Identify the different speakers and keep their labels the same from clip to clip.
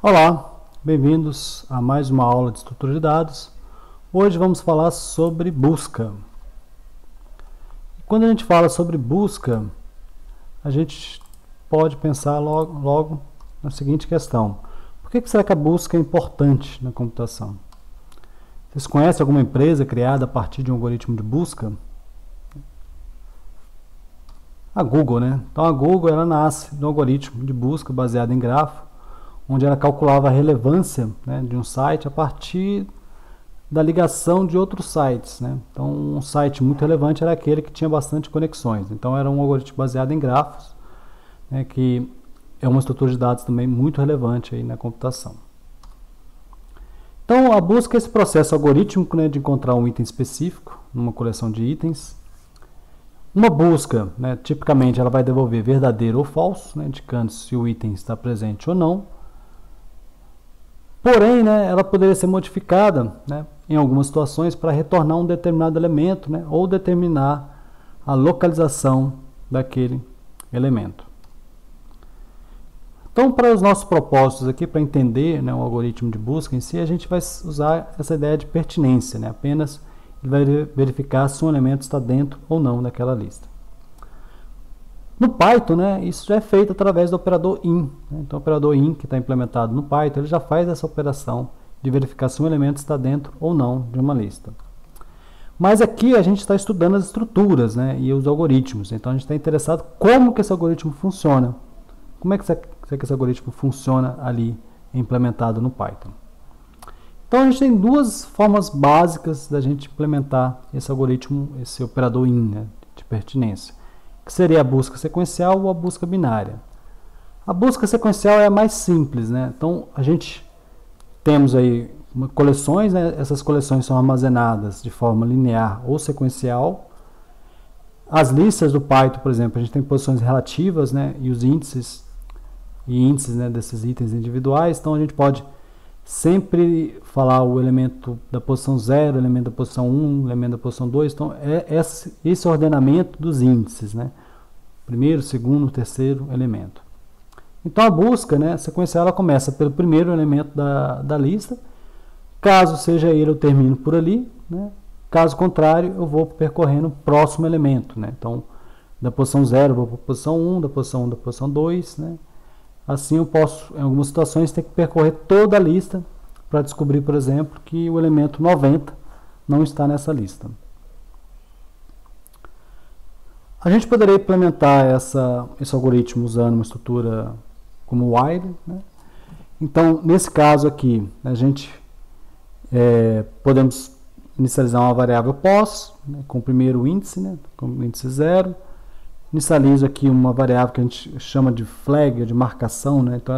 Speaker 1: Olá, bem-vindos a mais uma aula de estrutura de dados. Hoje vamos falar sobre busca. Quando a gente fala sobre busca, a gente pode pensar logo na seguinte questão: por que será que a busca é importante na computação? Vocês conhecem alguma empresa criada a partir de um algoritmo de busca? A Google, né? Então a Google ela nasce de um algoritmo de busca baseado em grafo, onde ela calculava a relevância, né, de um site a partir da ligação de outros sites, né? Então um site muito relevante era aquele que tinha bastante conexões. Então era um algoritmo baseado em grafos, né, que é uma estrutura de dados também muito relevante aí na computação. Então a busca é esse processo algorítmico, né, de encontrar um item específico numa coleção de itens. Uma busca, né, tipicamente ela vai devolver verdadeiro ou falso, né, indicando se o item está presente ou não. Porém, né, ela poderia ser modificada, né, em algumas situações para retornar um determinado elemento, né, ou determinar a localização daquele elemento. Então, para os nossos propósitos aqui, para entender, né, o algoritmo de busca em si, a gente vai usar essa ideia de pertinência, né, apenas ele vai verificar se um elemento está dentro ou não daquela lista. No Python, né, isso já é feito através do operador in. Né? Então, o operador in, que está implementado no Python, ele já faz essa operação de verificar se um elemento está dentro ou não de uma lista. Mas aqui a gente está estudando as estruturas, né, e os algoritmos. Então, a gente está interessado como que esse algoritmo funciona. Como é que esse algoritmo funciona ali implementado no Python. Então, a gente tem duas formas básicas da gente implementar esse algoritmo, esse operador in, né, de pertinência, que seria a busca sequencial ou a busca binária. A busca sequencial é a mais simples, né? Então, a gente temos aí coleções, né? Essas coleções são armazenadas de forma linear ou sequencial. As listas do Python, por exemplo, a gente tem posições relativas, né? E os índices, né, desses itens individuais. Então, a gente pode sempre falar o elemento da posição 0, o elemento da posição 1, o elemento da posição 2. Então, é esse ordenamento dos índices, né? Primeiro, segundo, terceiro elemento. Então, a busca, né, sequencial ela começa pelo primeiro elemento da lista. Caso seja ele, eu termino por ali, né? Caso contrário, eu vou percorrendo o próximo elemento, né? Então, da posição 0 eu vou para a posição 1, da posição 1 da posição 2, né? Assim eu posso, em algumas situações, ter que percorrer toda a lista para descobrir, por exemplo, que o elemento 90 não está nessa lista. A gente poderia implementar esse algoritmo usando uma estrutura como while, né? Então, nesse caso aqui, a gente podemos inicializar uma variável pos, né, com o primeiro índice, né, com o índice 0. Inicializo aqui uma variável que a gente chama de flag, de marcação, né? Então,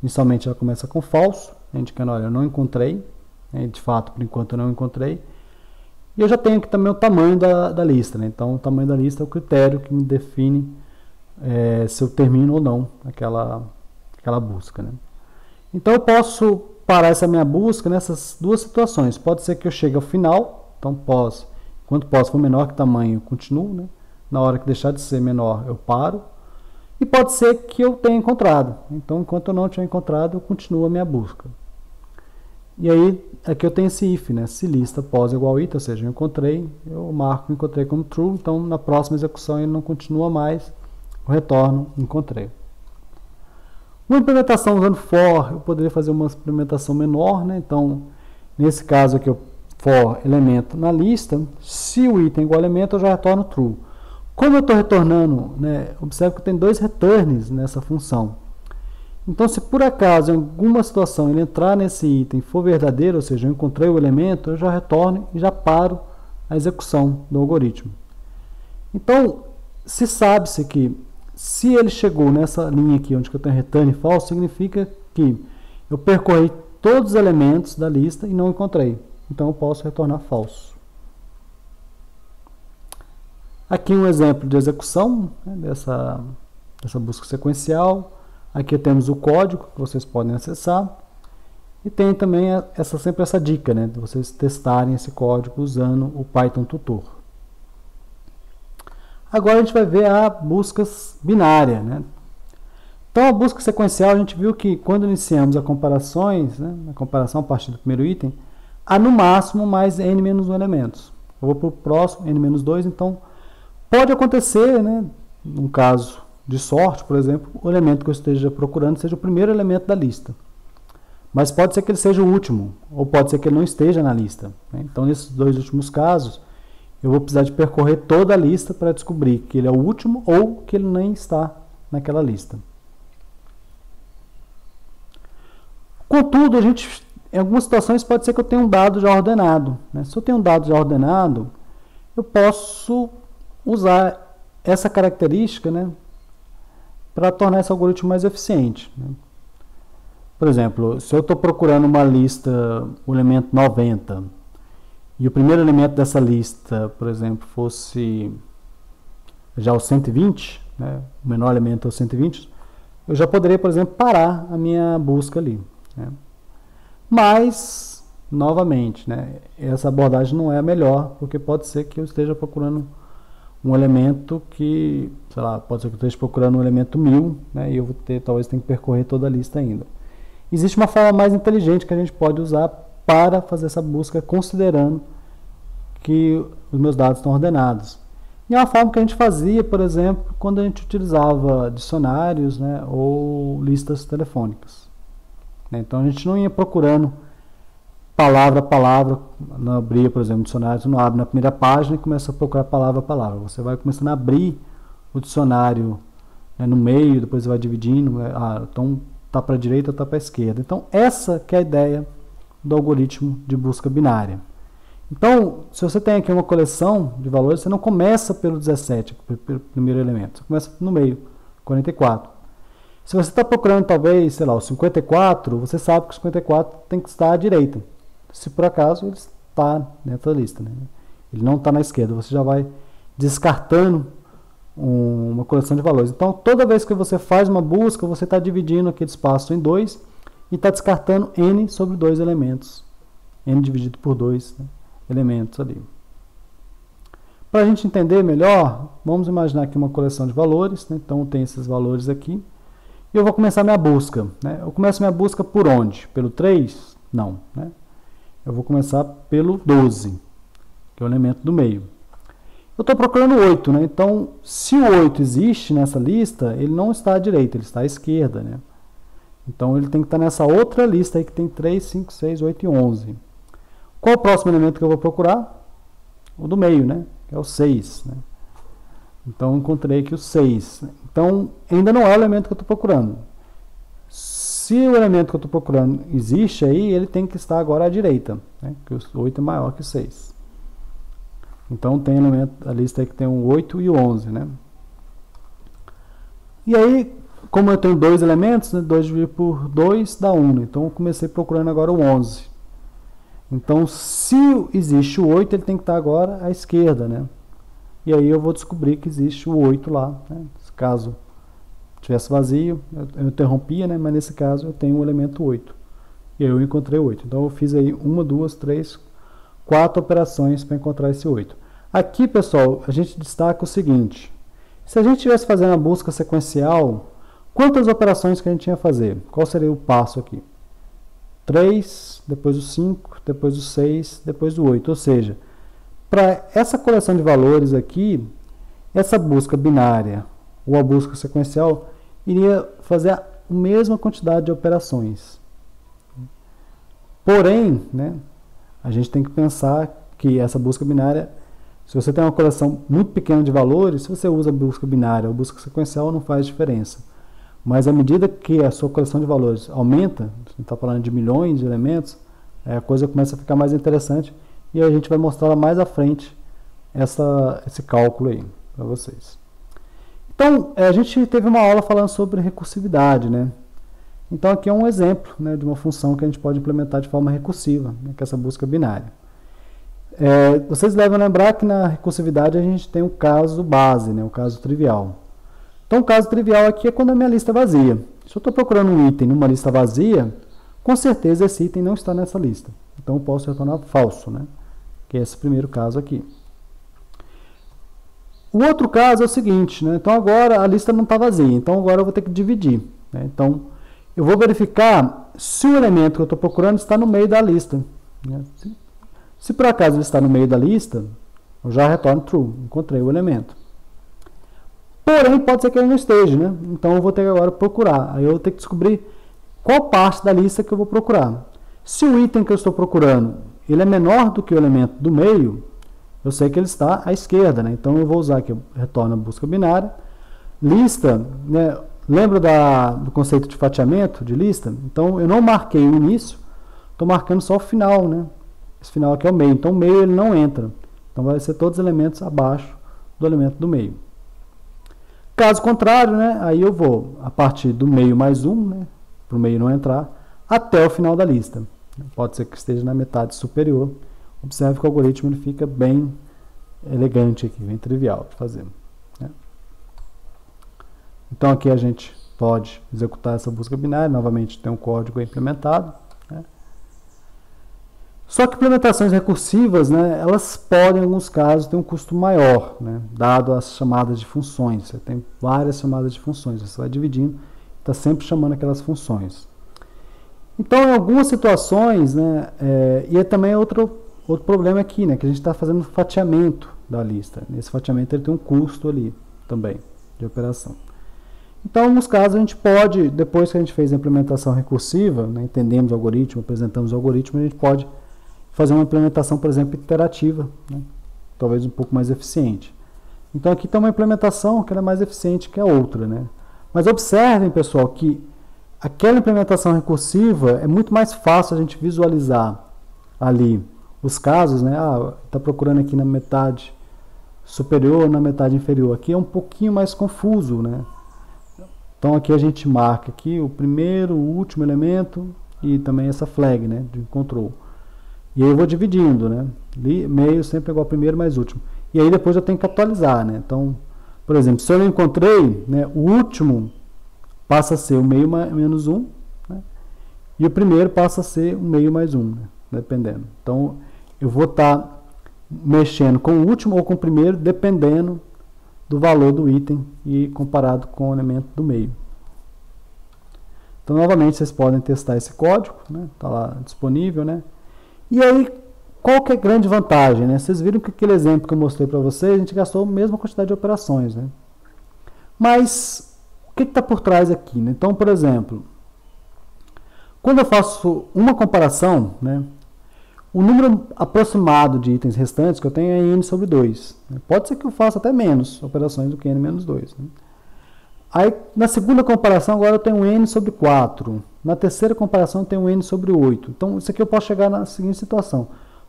Speaker 1: inicialmente ela começa com falso, indicando, olha, eu não encontrei, né? De fato, por enquanto eu não encontrei. E eu já tenho aqui também o tamanho da lista, né? Então, o tamanho da lista é o critério que me define se eu termino ou não aquela busca, né? Então, eu posso parar essa minha busca nessas duas situações. Pode ser que eu chegue ao final, então enquanto pos for menor que tamanho, eu continuo, né? Na hora que deixar de ser menor, eu paro. E pode ser que eu tenha encontrado. Então, enquanto eu não tiver encontrado, eu continuo a minha busca. E aí, aqui eu tenho esse if, né? Se lista pos é igual a it, ou seja, eu encontrei, eu marco encontrei como true. Então, na próxima execução ele não continua mais, eu retorno encontrei. Uma implementação usando for, eu poderia fazer uma implementação menor, né? Então, nesse caso aqui, for elemento na lista, se o item é igual a elemento, eu já retorno true. Como eu estou retornando, né, observe que eu tenho dois returns nessa função. Então, se por acaso, em alguma situação, ele entrar nesse item e for verdadeiro, ou seja, eu encontrei o elemento, eu já retorno e já paro a execução do algoritmo. Então, se sabe-se que se ele chegou nessa linha aqui, onde eu tenho return false, significa que eu percorri todos os elementos da lista e não encontrei. Então, eu posso retornar falso. Aqui um exemplo de execução, né, dessa busca sequencial. Aqui temos o código que vocês podem acessar. E tem também sempre essa dica, né, de vocês testarem esse código usando o Python Tutor. Agora a gente vai ver a busca binária, né? Então, a busca sequencial, a gente viu que quando iniciamos a comparações, né, a comparação a partir do primeiro item, há no máximo mais n-1 elementos. Eu vou para o próximo, n-2, então pode acontecer, né, num caso de sorte, por exemplo, o elemento que eu esteja procurando seja o primeiro elemento da lista. Mas pode ser que ele seja o último, ou pode ser que ele não esteja na lista, né? Então, nesses dois últimos casos, eu vou precisar de percorrer toda a lista para descobrir que ele é o último ou que ele nem está naquela lista. Contudo, em algumas situações pode ser que eu tenha um dado já ordenado, né? Se eu tenho um dado já ordenado, eu posso usar essa característica, né, para tornar esse algoritmo mais eficiente, né? Por exemplo, se eu estou procurando uma lista, o elemento 90, e o primeiro elemento dessa lista, por exemplo, fosse já o 120, né, o menor elemento é o 120, eu já poderia, por exemplo, parar a minha busca ali, né? Mas, novamente, né, essa abordagem não é a melhor, porque pode ser que eu esteja procurando um elemento que, sei lá, pode ser que eu esteja procurando um elemento 1000, né, e eu vou ter, talvez tenha que percorrer toda a lista ainda. Existe uma forma mais inteligente que a gente pode usar para fazer essa busca, considerando que os meus dados estão ordenados. E é uma forma que a gente fazia, por exemplo, quando a gente utilizava dicionários, né, ou listas telefônicas. Então, a gente não ia procurando palavra a palavra, não abria, por exemplo, o dicionário, você não abre na primeira página e começa a procurar palavra a palavra. Você vai começando a abrir o dicionário, né, no meio, depois você vai dividindo, né, então está para a direita ou está para a esquerda. Então, essa que é a ideia do algoritmo de busca binária. Então, se você tem aqui uma coleção de valores, você não começa pelo 17, pelo primeiro elemento, você começa no meio, 44. Se você está procurando, talvez, sei lá, o 54, você sabe que o 54 tem que estar à direita. Se por acaso ele está nessa lista, né? Ele não está na esquerda, você já vai descartando uma coleção de valores. Então, toda vez que você faz uma busca, você está dividindo aquele espaço em 2 e está descartando n sobre 2 elementos. N dividido por 2, né, elementos ali. Para a gente entender melhor, vamos imaginar aqui uma coleção de valores, né? Então, tem esses valores aqui. E eu vou começar minha busca, né? Eu começo minha busca por onde? Pelo 3? Não, né? Eu vou começar pelo 12, que é o elemento do meio. Eu estou procurando o 8, né? Então, se o 8 existe nessa lista, ele não está à direita, ele está à esquerda, né? Então, ele tem que estar nessa outra lista aí que tem 3, 5, 6, 8 e 11. Qual o próximo elemento que eu vou procurar? O do meio, né? Que é o 6, né? Então, eu encontrei aqui o 6. Então, ainda não é o elemento que eu estou procurando. Se o elemento que eu estou procurando existe aí, ele tem que estar agora à direita, né? Porque o 8 é maior que o 6. Então, tem elemento, a lista aí que tem o 8 e o 11, né? E aí, como eu tenho dois elementos, né, 2 dividido por 2 dá 1. Então, eu comecei procurando agora o 11. Então, se existe o 8, ele tem que estar agora à esquerda, né? E aí eu vou descobrir que existe o 8 lá, né? Caso tivesse vazio, eu interrompia, né? Mas nesse caso eu tenho o elemento 8. E aí eu encontrei o 8. Então, eu fiz aí 1, 2, 3, 4 operações para encontrar esse 8. Aqui, pessoal, a gente destaca o seguinte. Se a gente estivesse fazendo a busca sequencial, quantas operações que a gente ia fazer? Qual seria o passo aqui? 3, depois o 5, depois o 6, depois o 8. Ou seja, para essa coleção de valores aqui, essa busca binária ou a busca sequencial iria fazer a mesma quantidade de operações. Porém, né, a gente tem que pensar que essa busca binária, se você tem uma coleção muito pequena de valores, se você usa a busca binária ou busca sequencial, não faz diferença. Mas à medida que a sua coleção de valores aumenta, a gente está falando de milhões de elementos, a coisa começa a ficar mais interessante e a gente vai mostrar mais à frente esse cálculo aí para vocês. Então, a gente teve uma aula falando sobre recursividade, né? Então, aqui é um exemplo, né, de uma função que a gente pode implementar de forma recursiva, né, que é essa busca binária. Vocês devem lembrar que na recursividade a gente tem o caso base, né, o caso trivial. Então, o caso trivial aqui é quando a minha lista é vazia. Se eu estou procurando um item numa lista vazia, com certeza esse item não está nessa lista. Então, eu posso retornar falso, né, que é esse primeiro caso aqui. O outro caso é o seguinte, né, então agora a lista não está vazia, então agora eu vou ter que dividir. né? Então, eu vou verificar se o elemento que eu estou procurando está no meio da lista, né? Se por acaso ele está no meio da lista, eu já retorno true, encontrei o elemento. Porém, pode ser que ele não esteja, né? Então eu vou ter que agora procurar. Aí eu vou ter que descobrir qual parte da lista que eu vou procurar. Se o item que eu estou procurando ele é menor do que o elemento do meio, eu sei que ele está à esquerda, né? Então eu vou usar aqui, retorno a busca binária. Lista, né? Lembra do conceito de fatiamento de lista? Então eu não marquei o início, estou marcando só o final, né? Esse final aqui é o meio, então o meio ele não entra. Então vai ser todos os elementos abaixo do elemento do meio. Caso contrário, né? Aí eu vou a partir do meio mais 1, né? Para o meio não entrar, até o final da lista. Pode ser que esteja na metade superior. Observe que o algoritmo ele fica bem elegante aqui, bem trivial de fazer, né? Então aqui a gente pode executar essa busca binária. Novamente tem um código implementado, né? Só que implementações recursivas, né, elas podem, em alguns casos, ter um custo maior, né, dado as chamadas de funções. Você tem várias chamadas de funções, você vai dividindo, está sempre chamando aquelas funções. Então, em algumas situações, né, e é também outro problema aqui, né, que a gente está fazendo fatiamento da lista. Esse fatiamento ele tem um custo ali também, de operação. Então, em alguns casos, a gente pode, depois que a gente fez a implementação recursiva, né, entendemos o algoritmo, apresentamos o algoritmo, a gente pode fazer uma implementação, por exemplo, iterativa, né, talvez um pouco mais eficiente. Então, aqui tem uma implementação que ela é mais eficiente que a outra, né? Mas observem, pessoal, que aquela implementação recursiva é muito mais fácil a gente visualizar ali os casos, né? Está procurando aqui na metade superior ou na metade inferior. Aqui é um pouquinho mais confuso, né? Então aqui a gente marca aqui o primeiro, o último elemento e também essa flag, né, de control. E aí eu vou dividindo, né? Meio sempre igual primeiro mais último. E aí depois eu tenho que atualizar, né? Então, por exemplo, se eu não encontrei, né, o último passa a ser o meio menos 1, né, e o primeiro passa a ser o meio mais 1, né, dependendo. Então, eu vou estar mexendo com o último ou com o primeiro, dependendo do valor do item e comparado com o elemento do meio. Então, novamente, vocês podem testar esse código, né? Está lá disponível, né? E aí, qual que é a grande vantagem, né? Vocês viram que aquele exemplo que eu mostrei para vocês, a gente gastou a mesma quantidade de operações, né? Mas, o que está por trás aqui, né? Então, por exemplo, quando eu faço uma comparação, né, o número aproximado de itens restantes que eu tenho é n sobre 2. Né? Pode ser que eu faça até menos operações do que n menos 2. Né? Aí, na segunda comparação, agora eu tenho n sobre 4. Na terceira comparação, eu tenho n sobre 8. Então, isso aqui eu posso chegar na seguinte situação.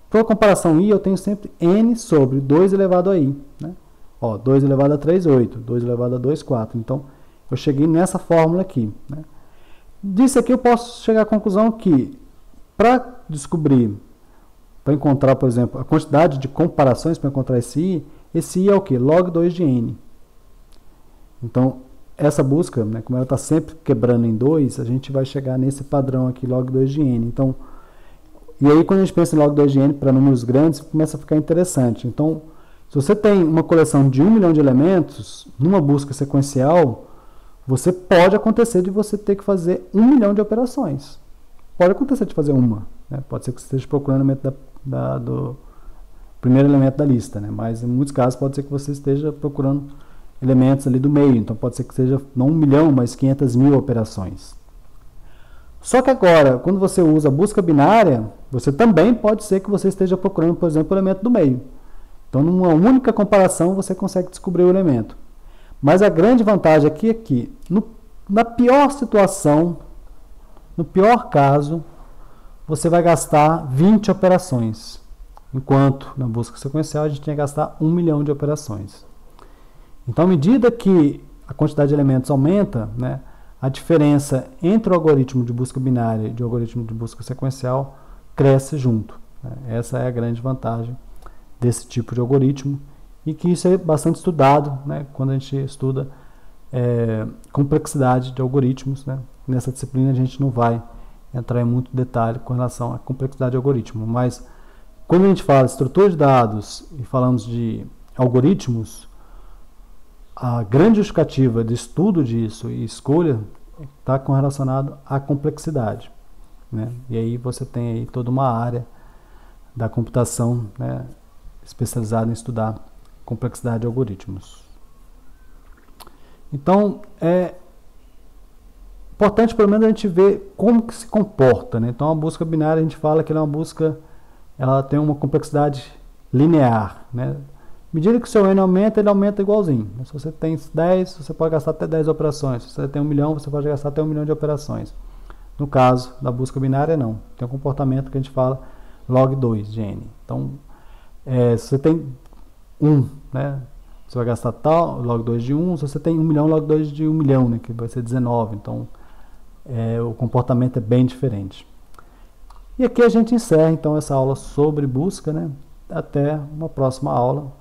Speaker 1: Para a comparação i, eu tenho sempre n sobre 2 elevado a i. Né? Ó, 2 elevado a 3, 8. 2 elevado a 2, 4. Então, eu cheguei nessa fórmula aqui. Né? Disso aqui, eu posso chegar à conclusão que, para descobrir, para encontrar, por exemplo, a quantidade de comparações para encontrar esse i é o que? Log 2 de n. Então, essa busca, né, como ela está sempre quebrando em 2, a gente vai chegar nesse padrão aqui, log 2 de n. Então, e aí, quando a gente pensa em log 2 de n para números grandes, começa a ficar interessante. Então, se você tem uma coleção de 1 milhão de elementos, numa busca sequencial, você pode acontecer de você ter que fazer 1 milhão de operações. Pode acontecer de fazer uma. Né? Pode ser que você esteja procurando o elemento do primeiro elemento da lista. Né? Mas, em muitos casos, pode ser que você esteja procurando elementos ali do meio. Então, pode ser que seja não 1 milhão, mas 500 mil operações. Só que agora, quando você usa a busca binária, você também pode ser que você esteja procurando, por exemplo, o elemento do meio. Então, numa única comparação, você consegue descobrir o elemento. Mas a grande vantagem aqui é que, na pior situação, no pior caso, você vai gastar 20 operações. Enquanto na busca sequencial a gente tinha que gastar 1 milhão de operações. Então, à medida que a quantidade de elementos aumenta, né, a diferença entre o algoritmo de busca binária e o algoritmo de busca sequencial cresce junto. Né? Essa é a grande vantagem desse tipo de algoritmo e que isso é bastante estudado, né, quando a gente estuda complexidade de algoritmos. Né? Nessa disciplina a gente não vai entrar em muito detalhe com relação à complexidade de algoritmo, mas quando a gente fala de estrutura de dados e falamos de algoritmos, a grande justificativa de estudo disso e escolha está correlacionado à complexidade, né? E aí você tem aí toda uma área da computação, né, especializada em estudar complexidade de algoritmos. Então, é importante pelo menos a gente ver como que se comporta, né? Então, a busca binária a gente fala que ela é uma busca, ela tem uma complexidade linear, né? À medida que o seu N aumenta, ele aumenta igualzinho. Se você tem 10, você pode gastar até 10 operações. Se você tem 1 milhão, você pode gastar até 1 milhão de operações. No caso da busca binária, não. Tem um comportamento que a gente fala log 2 de N. Então, se você tem 1, né, você vai gastar tal, log 2 de 1. Se você tem 1 milhão, log 2 de 1 milhão, né, que vai ser 19. Então, o comportamento é bem diferente. E aqui a gente encerra, então, essa aula sobre busca, né? Até uma próxima aula.